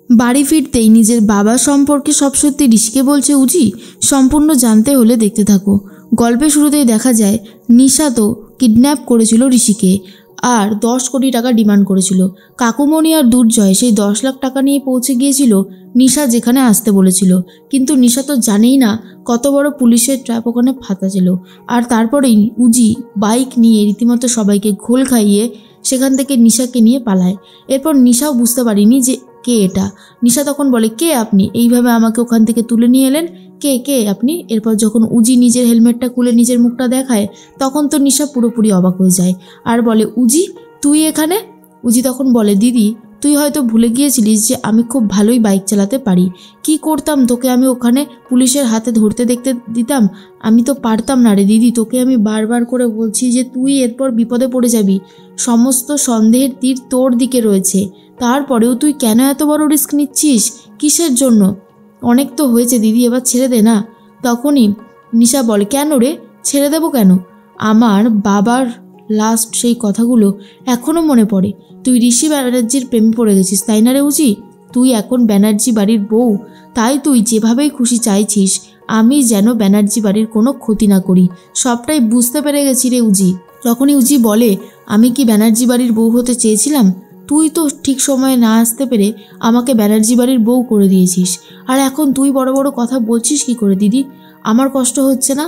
বাড়ি ফিরতেই নিজের বাবা সম্পর্কে সব সত্যি ঋষিকে বলছে উজি। সম্পূর্ণ জানতে হলে দেখতে থাকো। গল্পের শুরুতেই দেখা যায় নিশা তো কিডন্যাপ করেছিল ঋষিকে আর 10 কোটি টাকা ডিমান্ড করেছিল। কাকুমণি আর দুর্জয় সেই 10 লাখ টাকা নিয়ে পৌঁছে গিয়েছিল নিশা যেখানে আসতে বলেছিল, কিন্তু নিশা তো জানেই না কত বড় পুলিশের ট্র্যাপ ওখানে ফাঁতা ছিল। আর তারপরেই উজি বাইক নিয়ে রীতিমতো সবাইকে ঘোল খাইয়ে সেখান থেকে নিশাকে নিয়ে পালায়। এরপর নিশাও বুঝতে পারিনি যে কে এটা। নিশা তখন বলে, কে আপনি? এইভাবে আমাকে ওখান থেকে তুলে নিয়ে এলেন, কে কে আপনি? এরপর যখন উজি নিজের হেলমেটটা খুলে নিজের মুখটা দেখায় তখন তো নিশা পুরোপুরি অবাক হয়ে যায় আর বলে, উজি তুই এখানে? উজি তখন বলে, দিদি তুই হয়তো ভুলে গিয়েছিলিস যে আমি খুব ভালোই বাইক চালাতে পারি। কি করতাম তোকে আমি ওখানে পুলিশের হাতে ধরতে দেখতে দিতাম? আমি তো পারতাম না রে দিদি। তোকে আমি বারবার করে বলছি যে তুই এরপর বিপদে পড়ে যাবি। সমস্ত সন্দেহের তীর তোর দিকে রয়েছে, তারপরেও তুই কেন এত বড় রিস্ক নিচ্ছিস? কিসের জন্য? অনেক তো হয়েছে দিদি, এবার ছেড়ে দে না। তখনই নিশা বলে, কেন রে? ছেড়ে দেবো কেন? আমার বাবার লাস্ট সেই কথাগুলো এখনও মনে পড়ে। তুই ঋষি ব্যানার্জির প্রেমে পড়ে গেছিস, তাই না রে উজি? তুই এখন ব্যানার্জি বাড়ির বউ, তাই তুই যেভাবেই খুশি চাইছিস আমি যেন ব্যানার্জি বাড়ির কোনো ক্ষতি না করি। সবটাই বুঝতে পেরে গেছি রে উজি। তখনই উজি বলে, আমি কি ব্যানার্জি বাড়ির বউ হতে চেয়েছিলাম? তুই তো ঠিক সময়ে না আসতে পেরে আমাকে ব্যানার্জি বাড়ির বউ করে দিয়েছিস। আর এখন তুই বড় বড় কথা বলছিস কি করে দিদি? আমার কষ্ট হচ্ছে না?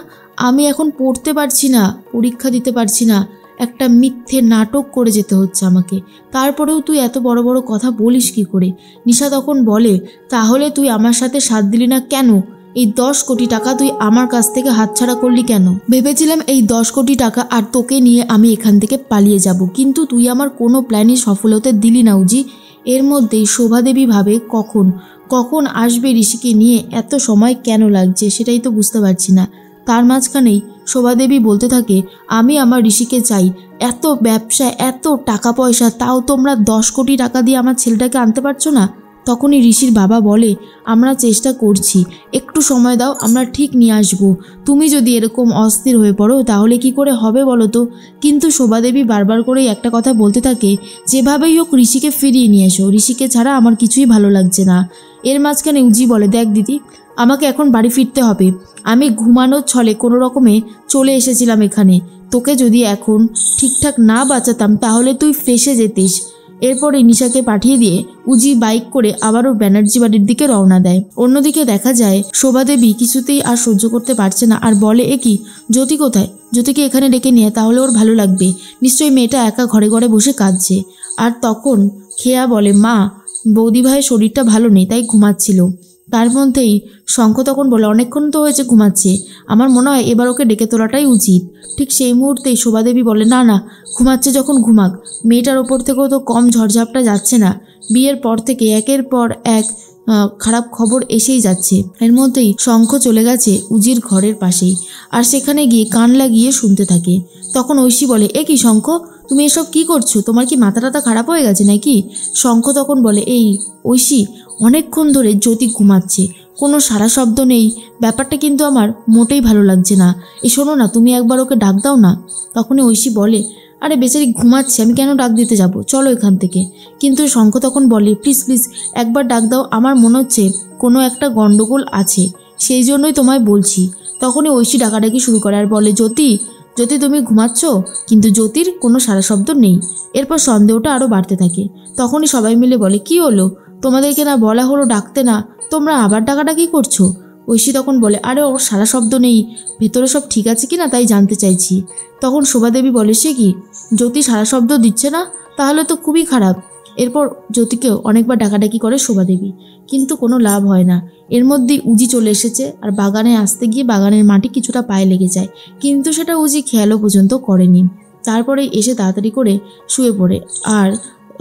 আমি এখন পড়তে পারছি না, পরীক্ষা দিতে পারছি না, একটা মিথ্যে নাটক করে যেতে হচ্ছে আমাকে। তারপরেও তুই এত বড় বড় কথা বলিস কি করে? নিশা তখন বলে, তাহলে তুই আমার সাথে সাথ দিলি না কেন? এই 10 কোটি টাকা তুই আমার কাছ থেকে হাতছাড়া করলি কেন? ভেবেছিলাম এই 10 কোটি টাকা আর তোকে নিয়ে আমি এখান থেকে পালিয়ে যাব, কিন্তু তুই আমার কোনো প্ল্যানই সফল হতে দিলি না উজি। এর মধ্যেই শোভাদেবী ভাবে কখন কখন আসবে ঋষিকে নিয়ে, এত সময় কেন লাগছে সেটাই তো বুঝতে পারছি না। তার মাঝখানেই শোভাদেবী বলতে থাকে, আমি আমার ঋষিকে চাই। এত ব্যবসা, এত টাকা পয়সা, তাও তোমরা 10 কোটি টাকা দিয়ে আমার ছেলেটাকে আনতে পারছো না? তখনই ঋষির বাবা বলে, আমরা চেষ্টা করছি, একটু সময় দাও, আমরা ঠিক নিয়ে আসবো। তুমি যদি এরকম অস্থির হয়ে পড়ো তাহলে কি করে হবে বলো তো? কিন্তু শোভাদেবী বারবার করেই একটা কথা বলতে থাকে, যেভাবেই হোক ঋষিকে ফিরিয়ে নিয়ে এসো, ঋষিকে ছাড়া আমার কিছুই ভালো লাগছে না। এর মাঝখানে উজি বলে, দেখ দিদি, আমাকে এখন বাড়ি ফিরতে হবে। আমি ঘুমানোর ছলে কোনো রকমে চলে এসেছিলাম এখানে। তোকে যদি এখন ঠিকঠাক না বাঁচাতাম তাহলে তুই ফেঁসে যেতিস। এরপরে নিশাকে পাঠিয়ে দিয়ে উজি বাইক করে আবারও ব্যানার্জি বাড়ির দিকে রওনা দেয়। অন্যদিকে দেখা যায় শোভাদেবী কিছুতেই আর সহ্য করতে পারছে না আর বলে, এ কি, জ্যোতি কোথায়? জ্যোতিকে এখানে ডেকে নিয়ে, তাহলে ওর ভালো লাগবে। নিশ্চয়ই মেয়েটা একা ঘরে ঘরে বসে কাঁদছে। আর তখন খেয়া বলে, মা, বৌদি ভাইয়ের শরীরটা ভালো নেই, তাই ঘুমাচ্ছিল। তার মধ্যেই শঙ্খ তখন বলে, অনেকক্ষণ তো হয়েছে ঘুমাচ্ছে, আমার মনে হয় এবার ওকে ডেকে তোলাটাই উচিত। ঠিক সেই মুহূর্তেই শোভাদেবী বলে, না না, ঘুমাচ্ছে যখন ঘুমাক, মেয়েটার ওপর থেকেও তো কম ঝড়ঝাপটা যাচ্ছে না। বিয়ের পর থেকে একের পর এক খারাপ খবর এসেই যাচ্ছে। এর মধ্যেই শঙ্খ চলে গেছে উজির ঘরের পাশেই, আর সেখানে গিয়ে কান লাগিয়ে শুনতে থাকে। তখন ঐশী বলে, এ কি শঙ্খ, তুমি এসব কি করছো? তোমার কি মাথা টাথা খারাপ হয়ে গেছে নাকি? শঙ্খ তখন বলে, এই ঐশী, অনেকক্ষণ ধরে জ্যোতি ঘুমাচ্ছে, কোনো সারা শব্দ নেই, ব্যাপারটা কিন্তু আমার মোটেই ভালো লাগছে না। এই শোনো না, তুমি একবার ওকে ডাক দাও না। তখনই ঐশী বলে, আরে বেচারি ঘুমাচ্ছে, আমি কেন ডাক দিতে যাব, চলো এখান থেকে। কিন্তু শঙ্খ তখন বলে, প্লিজ প্লিজ একবার ডাক দাও, আমার মনে হচ্ছে কোনো একটা গন্ডগোল আছে, সেই জন্যই তোমায় বলছি। তখনই ঐশী ডাকাডাকি শুরু করে আর বলে, জ্যোতি, জ্যোতি তুমি ঘুমাচ্ছ? কিন্তু জ্যোতির কোনো সারা শব্দ নেই। এরপর সন্দেহটা আরও বাড়তে থাকে। তখনই সবাই মিলে বলে, কি হলো, তোমাদেরকে না বলা হলো ডাকতে না, তোমরা আবার ডাকাডাকি করছো? ঐশী তখন বলে, আরে ওর সারা শব্দ নেই, ভেতরে সব ঠিক আছে কি না তাই জানতে চাইছি। তখন শোভাদেবী বলে, সে কি, জ্যোতি সারা শব্দ দিচ্ছে না? তাহলে তো খুবই খারাপ। এরপর জ্যোতিকেও অনেকবার ডাকাডাকি করে শোভাদেবী, কিন্তু কোনো লাভ হয় না। এর মধ্যেই উজি চলে এসেছে আর বাগানে আসতে গিয়ে বাগানের মাটি কিছুটা পায়ে লেগে যায়, কিন্তু সেটা উজি খেয়ালও পর্যন্ত করেনি। তারপরে এসে তাড়াতাড়ি করে শুয়ে পড়ে আর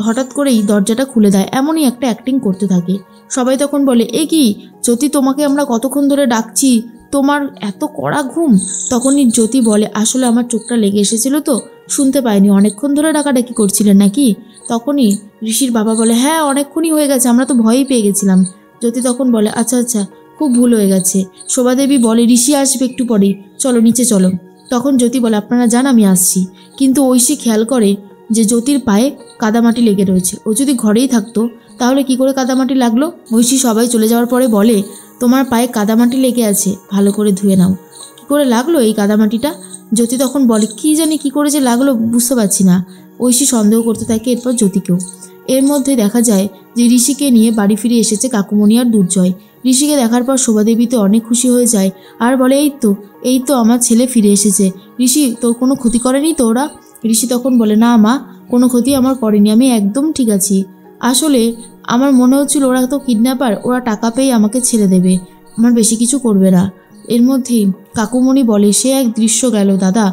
হঠাৎ করেই দরজাটা খুলে দেয়, এমনই একটা অ্যাক্টিং করতে থাকে। সবাই তখন বলে, এ কি জ্যোতি, তোমাকে আমরা কতক্ষণ ধরে ডাকছি, তোমার এত কড়া ঘুম? তখনই জ্যোতি বলে, আসলে আমার চোখটা লেগে এসেছিল তো শুনতে পাইনি, অনেকক্ষণ ধরে ডাকাডাকি করছিলেন নাকি? তখনই ঋষির বাবা বলে, হ্যাঁ অনেকক্ষণই হয়ে গেছে, আমরা তো ভয়ই পেয়ে গেছিলাম। জ্যোতি তখন বলে, আচ্ছা আচ্ছা, খুব ভুল হয়ে গেছে। শোভাদেবী বলে, ঋষি আসবে একটু পরেই, চলো নিচে চলো। তখন জ্যোতি বলে, আপনারা যান, আমি আসছি। কিন্তু ঐশী খেয়াল করে যে জ্যোতির পায়ে কাদামাটি লেগে রয়েছে। ও যদি ঘরেই থাকতো তাহলে কি করে কাদামাটি লাগলো? ঐশী সবাই চলে যাওয়ার পরে বলে, তোমার পায়ে কাদামাটি লেগে আছে, ভালো করে ধুয়ে নাও। কি করে লাগলো এই কাদামাটিটা? জ্যোতি তখন বলে, কি জানি কি করে যে লাগলো বুঝতে পারছি না। ঐশী সন্দেহ করতে থাকে এরপর জ্যোতিকেও। এর মধ্যে দেখা যায় যে ঋষিকে নিয়ে বাড়ি ফিরে এসেছে কাকুমণি আর দুর্জয়। ঋষিকে দেখার পর শোভাদেবী তো অনেক খুশি হয়ে যায় আর বলে, এই তো আমার ছেলে ফিরে এসেছে। ঋষি, তোর কোনো ক্ষতি করেনি তো ওরা? ঋষি তখন বলে, না মা, কোনো ক্ষতি আমার করেনি, আমি একদম ঠিক আছি। আসলে আমার মনে হচ্ছিল ওরা তো কিডন্যাপার, ওরা টাকা পেয়ে আমাকে ছেড়ে দেবে, আমার বেশি কিছু করবে না। এর মধ্যেই কাকুমণি বলে, সে এক দৃশ্য গেল দাদা,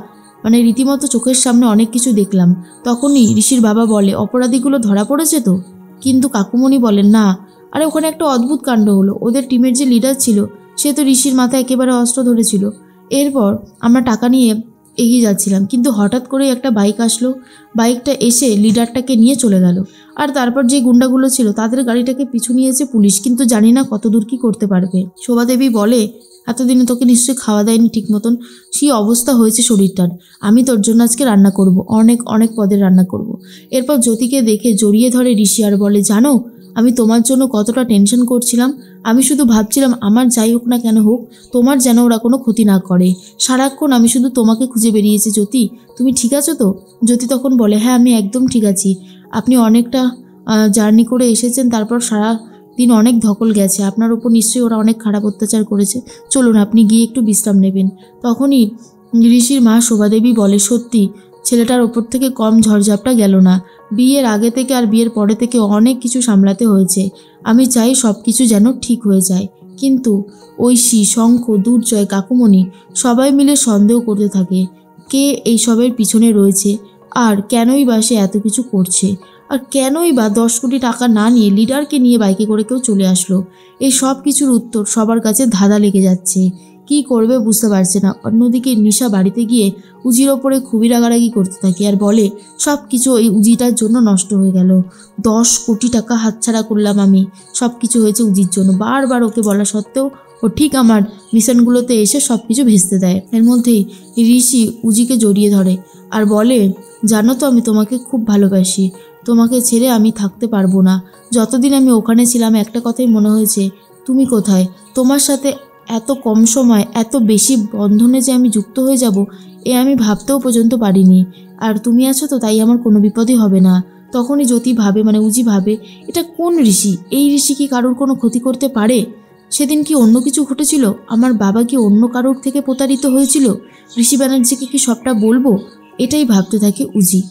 মানে রীতিমতো চোখের সামনে অনেক কিছু দেখলাম। তখনই ঋষির বাবা বলে, অপরাধীগুলো ধরা পড়েছে তো? কিন্তু কাকুমণি বলেন, না। আরে ওখানে একটা অদ্ভুত কাণ্ড হলো, ওদের টিমের যে লিডার ছিল সে তো ঋষির মাথায় একেবারে অস্ত্র ধরেছিল। এরপর আমরা টাকা নিয়ে এগিয়ে যাচ্ছিলাম, কিন্তু হঠাৎ করেই একটা বাইক আসলো, বাইকটা এসে লিডারটাকে নিয়ে চলে গেল। আর তারপর যে গুন্ডাগুলো ছিল তাদের গাড়িটাকে পিছু নিয়েছে পুলিশ, কিন্তু জানি না কতদূর কি করতে পারবে। শোভাদেবী বলে, এতদিনে তোকে নিশ্চয়ই খাওয়া দেয়নি ঠিক মতন, সেই অবস্থা হয়েছে শরীরটার। আমি তোর জন্য আজকে রান্না করব, অনেক অনেক পদের রান্না করব। এরপর জ্যোতিকে দেখে জড়িয়ে ধরে ঋষি আর বলে, জানো আমি তোমার জন্য কতটা টেনশন করছিলাম। আমি শুধু ভাবছিলাম আমার যাই হোক না কেন হোক, তোমার যেন ওরা কোনো ক্ষতি না করে। সারাক্ষণ আমি শুধু তোমাকে খুঁজে বেরিয়েছি। জ্যোতি, তুমি ঠিক আছো তো? জ্যোতি তখন বলে, হ্যাঁ আমি একদম ঠিক আছি। আপনি অনেকটা জার্নি করে এসেছেন, তারপর সারা দিন অনেক ধকল গেছে, আপনার উপর নিশ্চয়ই ওরা অনেক খারাপ অত্যাচার করেছে, চলুন আপনি গিয়ে একটু বিশ্রাম নেবেন। তখনই ঋষির মা শোভাদেবী বলে, সত্যি ছেলেটার ওপর থেকে কম ঝড়ঝাপটা গেল না। বিয়ের আগে থেকে আর বিয়ের পরে থেকে অনেক কিছু সামলাতে হয়েছে। আমি চাই সব কিছু যেন ঠিক হয়ে যায়। কিন্তু ঐশী, শঙ্খ, দুর্জয়, কাকুমণি সবাই মিলে সন্দেহ করতে থাকে কে এইসবের পিছনে রয়েছে আর কেনই বা সে এত কিছু করছে, আর কেনই বা 10 কোটি টাকা না নিয়ে লিডারকে নিয়ে বাইকে করে কেউ চলে আসলো। এই সব কিছুর উত্তর সবার কাছে ধাঁধা লেগে যাচ্ছে, কি করবে বুঝতে পারছে না। অন্যদিকে নিশা বাড়িতে গিয়ে উজির ওপরে খুবই রাগারাগি করতে থাকে আর বলে, সব কিছু ওই উজিটার জন্য নষ্ট হয়ে গেল, 10 কোটি টাকা হাতছাড়া করলাম আমি, সব কিছু হয়েছে উজির জন্য। বারবার ওকে বলা সত্ত্বেও ও ঠিক আমার মিশনগুলোতে এসে সব কিছু ভেস্তে দেয়। এর মধ্যেই ঋষি উজিকে জড়িয়ে ধরে আর বলে, জানো তো আমি তোমাকে খুব ভালোবাসি, তোমাকে ছেড়ে আমি থাকতে পারবো না। যতদিন আমি ওখানে ছিলাম একটা কথাই মনে হয়েছে, তুমি কোথায়? তোমার সাথে এত কম সময় এত বেশি বন্ধনে যে আমি যুক্ত হয়ে যাব এ আমি ভাবতেও পর্যন্ত পারিনি। আর তুমি আছো তো তাই আমার কোনো বিপদই হবে না। তখনই জ্যোতি ভাবে, মানে উজি ভাবে, এটা কোন ঋষি? এই ঋষি কি কারোর কোনো ক্ষতি করতে পারে? সেদিন কি অন্য কিছু ঘটেছিল? আমার বাবা কি অন্য কারোর থেকে প্রতারিত হয়েছিল? ঋষি ব্যানার্জিকে কি সবটা বলবো? এটাই ভাবতে থাকে উজি।